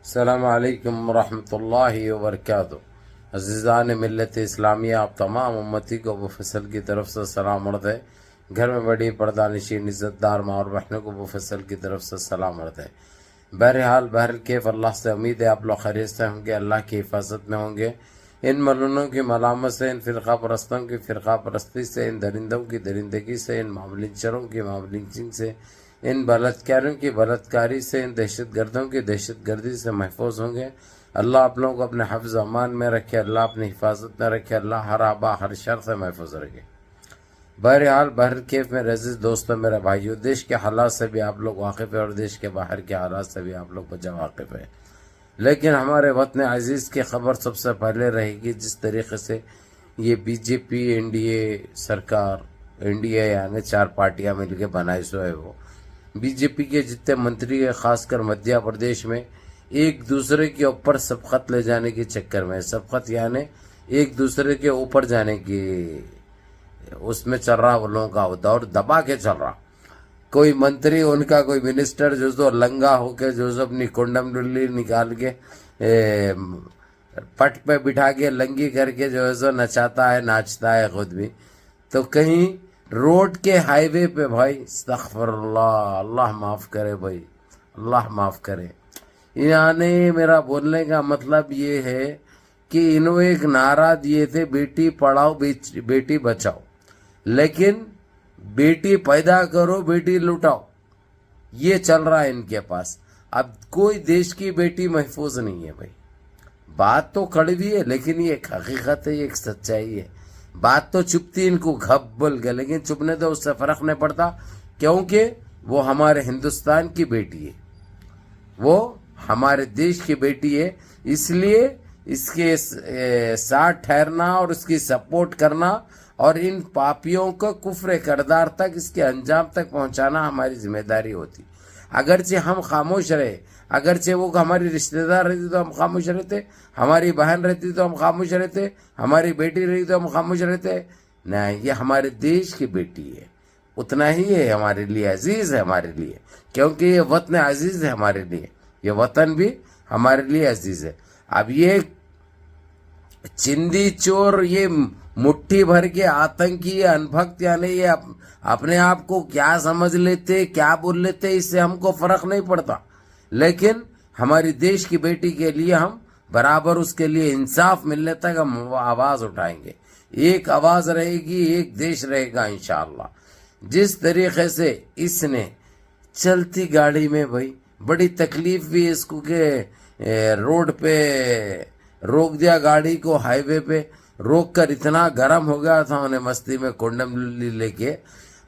السلام علیکم ورحمۃ اللہ وبرکاتہ۔ عزیزان ملت اسلامیہ، آپ تمام امتی کو ابو فصل کی طرف سے سلام عرض ہے۔ گھر میں بڑی پردہ نشین عزت دار ماں اور بہنوں کو ابو فصل کی طرف سے سلام عرض ہے۔ بہرحال بہرکیف اللہ سے امید ہے آپ لوگ خیریت سے ہوں گے، اللہ کی حفاظت میں ہوں گے۔ ان ملونوں کی ملامت سے، ان فرقہ پرستوں کی فرقہ پرستی سے، ان درندوں کی درندگی سے، ان معاملینچروں کی معاملینچنگ سے، ان بلاتکاریوں کی بلاتکاری سے، ان دہشت گردوں کی دہشت گردی سے محفوظ ہوں گے۔ اللہ آپ لوگوں کو اپنے حفظ امان میں رکھے، اللہ اپنی حفاظت میں رکھے، اللہ ہر آبا ہر شر سے محفوظ رکھے۔ بہرحال بہرکیف میرے عزیز دوستوں، میرے بھائیوں، دیش کے حالات سے بھی آپ لوگ واقف ہیں اور دیش کے باہر کے حالات سے بھی آپ لوگ بجا واقف ہیں، لیکن ہمارے وطن عزیز کی خبر سب سے پہلے رہے گی۔ جس طریقے سے یہ B J P N D A سرکار، این ڈی اے یعنی چار پارٹیاں مل کے بنائی سو ہے، وہ بی جے پی کے جتنے منتری ہیں خاص کر مدھیہ پردیش میں ایک دوسرے کے اوپر سبقت لے جانے کے چکر میں، سبقت یعنی ایک دوسرے کے اوپر جانے کی اس میں چل رہا، وہ لوگوں کا دور دبا کے چل رہا۔ کوئی منتری ان کا کوئی منسٹر جو سو لنگا ہو کے جو سو اپنی کنڈم ڈلی نکال کے پٹ پہ بٹھا کے لنگی کر کے جو ہے سو نچاتا ہے، ناچتا ہے خود بھی۔ تو کہیں روڈ کے ہائی وے پہ بھائی استغفر اللہ، اللہ معاف کرے بھائی، اللہ معاف کرے۔ یعنی میرا بولنے کا مطلب یہ ہے کہ انہوں ایک نعرہ دیے تھے بیٹی پڑھاؤ بیٹی بچاؤ، لیکن بیٹی پیدا کرو بیٹی لٹاؤ، یہ چل رہا ہے ان کے پاس۔ اب کوئی دیش کی بیٹی محفوظ نہیں ہے بھائی۔ بات تو کڑوی ہے لیکن یہ ایک حقیقت ہے، یہ ایک سچائی ہے۔ بات تو چپتی ان کو گھپ بول گئے، لیکن چپنے تو اس سے فرق نہیں پڑتا، کیونکہ وہ ہمارے ہندوستان کی بیٹی ہے، وہ ہمارے دیش کی بیٹی ہے۔ اس لیے اس کے ساتھ ٹھہرنا اور اس کی سپورٹ کرنا اور ان پاپیوں کو کفر کردار تک، اس کے انجام تک پہنچانا ہماری ذمہ داری ہوتی۔ اگرچہ ہم خاموش رہے، اگرچہ وہ ہماری رشتہ دار رہتی تو ہم خاموش رہتے، ہماری بہن رہتی تو ہم خاموش رہتے، ہماری بیٹی رہتی تو ہم خاموش رہتے، نہیں، یہ ہمارے دیش کی بیٹی ہے، اتنا ہی ہے ہمارے لیے عزیز ہے، ہمارے لیے، کیونکہ یہ وطن عزیز ہے ہمارے لیے، یہ وطن بھی ہمارے لیے عزیز ہے۔ اب یہ چندی چور، یہ مٹھی بھر کے آتنکی، انبھکت، یعنی یہ اپنے آپ کو کیا سمجھ لیتے، کیا بول لیتے، اس سے ہم کو فرق نہیں پڑتا، لیکن ہماری دیش کی بیٹی کے لیے ہم برابر اس کے لیے انصاف ملنے تک ہم آواز اٹھائیں گے۔ ایک آواز رہے گی، ایک دیش رہے گا انشاءاللہ۔ جس طریقے سے اس نے چلتی گاڑی میں بھائی بڑی تکلیف بھی اس کو کہ روڈ پہ روک دیا گاڑی کو، ہائی وے پہ روک کر اتنا گرم ہو گیا تھا انہیں مستی میں کنڈم لے کے،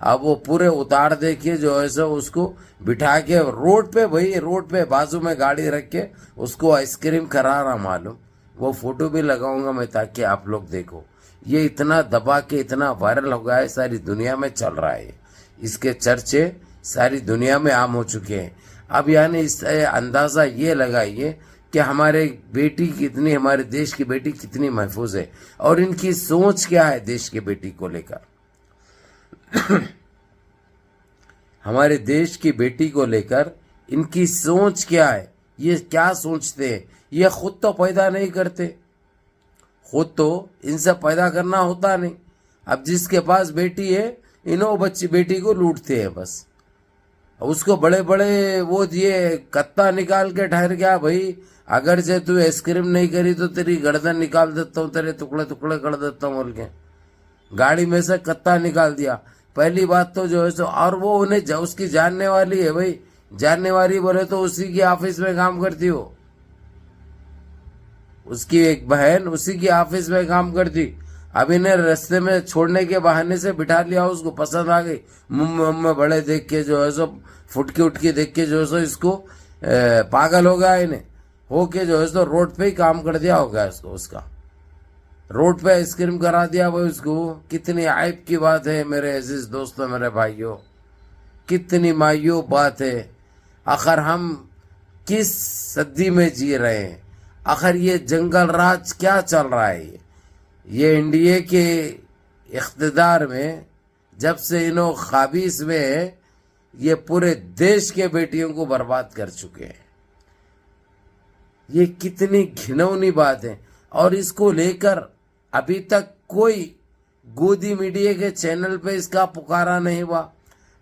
اب وہ پورے اتار دے کے جو ہے سو اس کو بٹھا کے روڈ پہ، بھائی روڈ پہ بازو میں گاڑی رکھ کے اس کو آئس کریم کرا رہا معلوم۔ وہ فوٹو بھی لگاؤں گا میں تاکہ آپ لوگ دیکھو۔ یہ اتنا دبا کے اتنا وائرل ہو گیا ہے، ساری دنیا میں چل رہا ہے، اس کے چرچے ساری دنیا میں عام ہو چکے ہیں۔ اب یعنی اس سے اندازہ یہ لگائیے کہ ہمارے بیٹی کتنی، ہمارے دیش کی بیٹی کتنی محفوظ ہے، اور ان کی سوچ کیا ہے دیش کی بیٹی کو لے کر۔ ہمارے دیش کی بیٹی کو لے کر ان کی سوچ کیا ہے، یہ کیا سوچتے ہیں۔ یہ خود تو پیدا نہیں کرتے، خود تو ان سے پیدا کرنا ہوتا نہیں۔ اب جس کے پاس بیٹی ہے، انہوں بیٹی کو لوٹتے ہیں بس، اس کو بڑے بڑے وہ دیے کتا نکال کے ٹھہر گیا، بھائی اگرچہ تو آئس کریم نہیں کری تو تیری گردن نکال دیتا ہوں، تیرے ٹکڑے ٹکڑے کر دیتا ہوں بول کے گاڑی میں سے کتا نکال دیا۔ پہلی بات تو جو ہے سو، اور وہ انہیں اس کی جاننے والی ہے، بھائی جاننے والی بولے تو اسی کی آفس میں کام کرتی ہو، اس کی ایک بہن اسی کی آفس میں کام کرتی۔ اب انہیں رستے میں چھوڑنے کے بہانے سے بٹھا لیا، اس کو پسند آ گئی، میں بڑے دیکھ کے جو ہے سو، فٹکی اٹکی دیکھ کے جو ہے سو اس کو پاگل ہو گیا، انہیں ہو کے جو ہے سو روڈ پہ ہی کام کر دیا ہوگا اس کو، اس کا روڈ پہ آئس کریم کرا دیا بھائی اس کو۔ کتنی عیب کی بات ہے میرے عزیز دوستوں، میرے بھائیوں، کتنی مایوب بات ہے۔ آخر ہم کس صدی میں جی رہے ہیں؟ آخر یہ جنگل راج کیا چل رہا ہے؟ یہ انڈیا کے اقتدار میں جب سے انہوں خابیص میں ہے، یہ پورے دیش کے بیٹیوں کو برباد کر چکے ہیں۔ یہ کتنی گھنونی بات ہے. اور اس کو لے کر ابھی تک کوئی گودی میڈیا کے چینل پہ اس کا پکارا نہیں ہوا.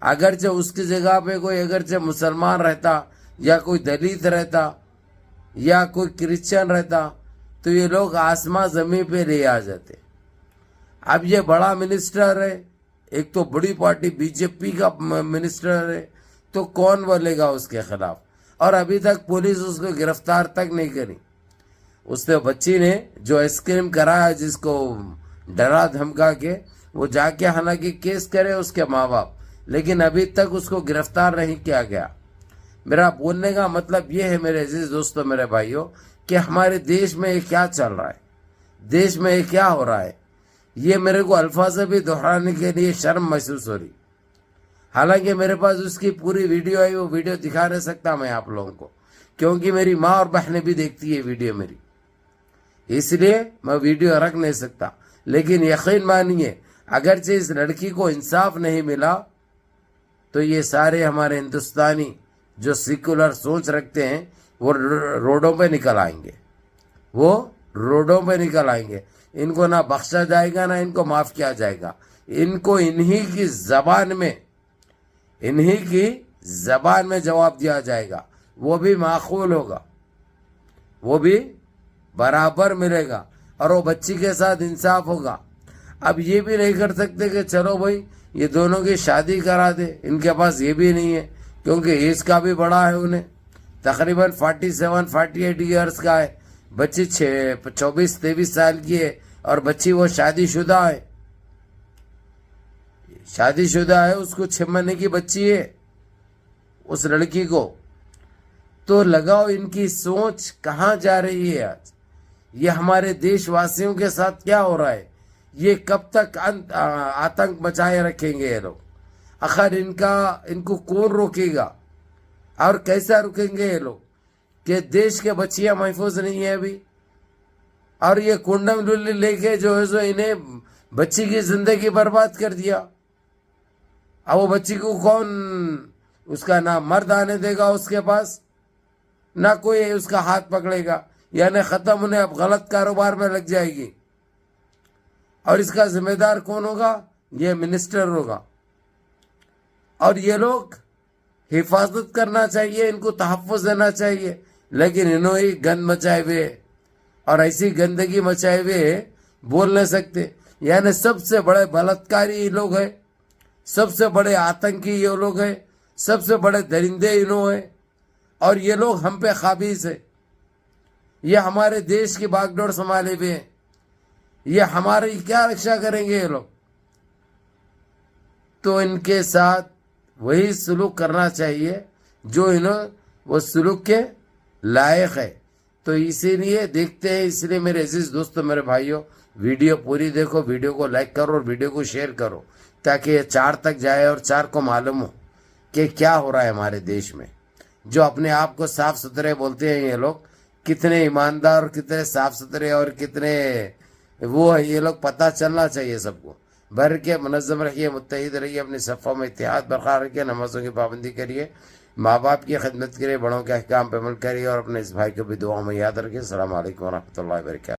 اگرچہ اس کی جگہ پہ کوئی اگرچہ مسلمان رہتا یا کوئی دلت رہتا یا کوئی کرسچن رہتا تو یہ لوگ آسمان زمین پہ لے آ جاتے. اب یہ بڑا منسٹر ہے, ایک تو بڑی پارٹی بی جے پی کا منسٹر ہے, تو کون بولے گا اس کے خلاف؟ اور ابھی تک پولیس اس کو گرفتار تک نہیں کری. اس نے بچی نے جو آئس کریم کرایا جس کو ڈرا دھمکا کے, وہ جا کے حالانکہ کیس کرے اس کے ماں باپ, لیکن ابھی تک اس کو گرفتار نہیں کیا گیا. میرا بولنے کا مطلب یہ ہے میرے عزیز دوستو, میرے بھائیوں, کہ ہمارے دیش میں یہ کیا چل رہا ہے, دیش میں یہ کیا ہو رہا ہے. یہ میرے کو الفاظ بھی دہرانے کے لیے شرم محسوس ہو رہی. حالانکہ میرے پاس اس کی پوری ویڈیو ہے, وہ ویڈیو دکھا نہیں سکتا میں آپ لوگوں کو, کیونکہ میری ماں اور بہنیں بھی دیکھتی ہے ویڈیو میری, اس لیے میں ویڈیو رکھ نہیں سکتا. لیکن یقین مانیے اگرچہ اس لڑکی کو انصاف نہیں ملا تو یہ سارے ہمارے ہندوستانی جو سیکولر سوچ رکھتے ہیں وہ روڈوں پہ نکل آئیں گے, وہ روڈوں پہ نکل آئیں گے. ان کو نہ بخشا جائے گا نہ ان کو معاف کیا جائے گا. ان کو انہی کی زبان میں جواب دیا جائے گا, وہ بھی معقول ہوگا, وہ بھی برابر ملے گا, اور وہ بچی کے ساتھ انصاف ہوگا. اب یہ بھی نہیں کر سکتے کہ چلو بھائی یہ دونوں کی شادی کرا دے, ان کے پاس یہ بھی نہیں ہے کیونکہ ایج کا بھی بڑا ہے, انہیں تقریباً 47-48 ایئرس کا ہے. بچی 24-23 سال کی ہے اور بچی وہ شادی شدہ ہے, اس کو 6 مہینے کی بچی ہے اس لڑکی کو. تو لگاؤ ان کی سوچ کہاں جا رہی ہے آج. یہ ہمارے دیش واسیوں کے ساتھ کیا ہو رہا ہے, یہ کب تک آتنک مچائے رکھیں گے یہ لوگ. آخر ان کو کون روکے گا اور کیسا رکیں گے یہ لوگ کہ دیش کے بچیاں محفوظ نہیں ہیں ابھی, اور یہ کنڈم للی لے کے جو ہے سو انہیں بچی کی زندگی برباد کر دیا. اب وہ بچی کو کون, اس کا نہ مرد آنے دے گا اس کے پاس, نہ کوئی اس کا ہاتھ پکڑے گا, یعنی ختم انہیں اب غلط کاروبار میں لگ جائے گی. اور اس کا ذمہ دار کون ہوگا؟ یہ منسٹر ہوگا. اور یہ لوگ حفاظت کرنا چاہیے, ان کو تحفظ دینا چاہیے, لیکن انہوں ہی گند مچائے ہوئے اور ایسی گندگی مچائے ہوئے بول نہیں سکتے. یعنی سب سے بڑے بلاتکاری یہ لوگ ہیں, سب سے بڑے آتنکی یہ لوگ ہیں, سب سے بڑے درندے انہوں ہیں, اور یہ لوگ ہم پہ قابض ہیں. یہ ہمارے دیش کی باغ ڈور سنبھالے ہوئے ہیں, یہ ہماری کیا رکشا کریں گے یہ لوگ. تو ان کے ساتھ وہی سلوک کرنا چاہیے جو وہ سلوک کے لائق ہے. تو اسی لیے دیکھتے ہیں, اس لیے میرے عزیز دوستو, میرے بھائیوں, ویڈیو پوری دیکھو, ویڈیو کو لائک کرو اور ویڈیو کو شیئر کرو تاکہ یہ 4 تک جائے اور 4 کو معلوم ہو کہ کیا ہو رہا ہے ہمارے دیش میں. جو اپنے آپ کو صاف ستھرے بولتے ہیں یہ لوگ کتنے ایماندار اور کتنے صاف ستھرے اور کتنے وہ ہے, یہ لوگ پتہ چلنا چاہیے سب کو. بھر کے منظم رہیے, متحد رہیے, اپنی صفوں میں اتحاد برقرار رکھیے, نمازوں کی پابندی کریے, ماں باپ کی خدمت کریے, بڑوں کے احکام پہ عمل کریے, اور اپنے اس بھائی کو بھی دعاؤں میں یاد رکھیے. السلام علیکم ورحمۃ اللہ وبرکاتہ.